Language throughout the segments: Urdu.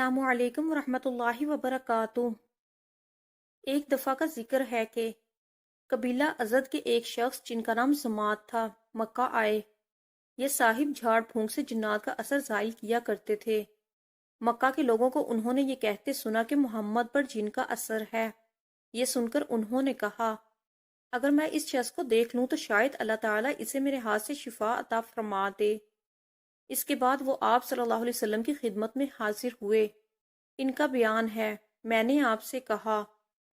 السلام علیکم ورحمۃ اللہ وبرکاتہ۔ ایک دفعہ کا ذکر ہے کہ قبیلہ ازد کے ایک شخص جن کا نام زماد تھا مکہ آئے۔ یہ صاحب جھاڑ پھونک سے جنات کا اثر زائل کیا کرتے تھے۔ مکہ کے لوگوں کو انہوں نے یہ کہتے سنا کہ محمد پر جن کا اثر ہے۔ یہ سن کر انہوں نے کہا اگر میں اس شخص کو دیکھ لوں تو شاید اللہ تعالیٰ اسے میرے ہاتھ سے شفا عطا فرما دے۔ اس کے بعد وہ آپ صلی اللہ علیہ وسلم کی خدمت میں حاضر ہوئے۔ ان کا بیان ہے میں نے آپ سے کہا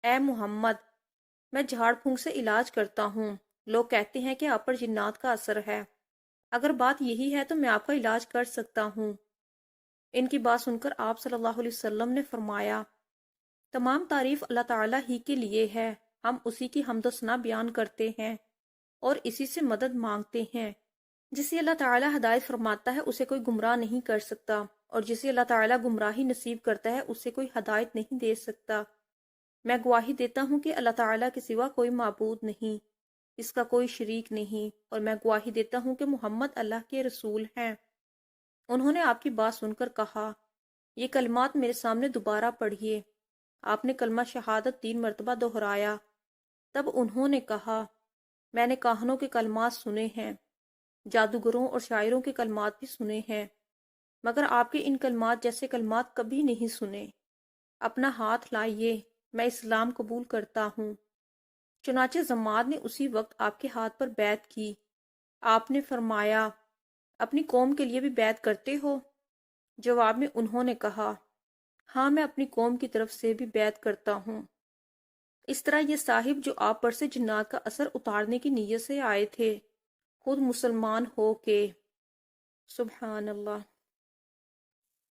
اے محمد میں جھاڑ پھونک سے علاج کرتا ہوں۔ لوگ کہتے ہیں کہ آپ پر جنات کا اثر ہے۔ اگر بات یہی ہے تو میں آپ کا علاج کر سکتا ہوں۔ ان کی بات سن کر آپ صلی اللہ علیہ وسلم نے فرمایا تمام تعریف اللہ تعالیٰ ہی کے لیے ہے۔ ہم اسی کی حمد و ثنا بیان کرتے ہیں اور اسی سے مدد مانگتے ہیں۔ جسے اللہ تعالیٰ ہدایت فرماتا ہے اسے کوئی گمراہ نہیں کر سکتا، اور جسے اللہ تعالیٰ گمراہی نصیب کرتا ہے اسے کوئی ہدایت نہیں دے سکتا۔ میں گواہی دیتا ہوں کہ اللہ تعالیٰ کے سوا کوئی معبود نہیں، اس کا کوئی شریک نہیں، اور میں گواہی دیتا ہوں کہ محمد اللہ کے رسول ہیں۔ انہوں نے آپ کی بات سن کر کہا یہ کلمات میرے سامنے دوبارہ پڑھیے۔ آپ نے کلمہ شہادت 3 مرتبہ دہرایا۔ تب انہوں نے کہا میں نے کاہنوں کے کلمات سنے ہیں، جادوگروں اور شاعروں کے کلمات بھی سنے ہیں، مگر آپ کے ان کلمات جیسے کلمات کبھی نہیں سنے۔ اپنا ہاتھ لائیے، میں اسلام قبول کرتا ہوں۔ چنانچہ زماد نے اسی وقت آپ کے ہاتھ پر بیعت کی۔ آپ نے فرمایا اپنی قوم کے لیے بھی بیعت کرتے ہو؟ جواب میں انہوں نے کہا ہاں میں اپنی قوم کی طرف سے بھی بیعت کرتا ہوں۔ اس طرح یہ صاحب جو آپ پر سے جنات کا اثر اتارنے کی نیت سے آئے تھے خود مسلمان ہو کے سبحان اللہ۔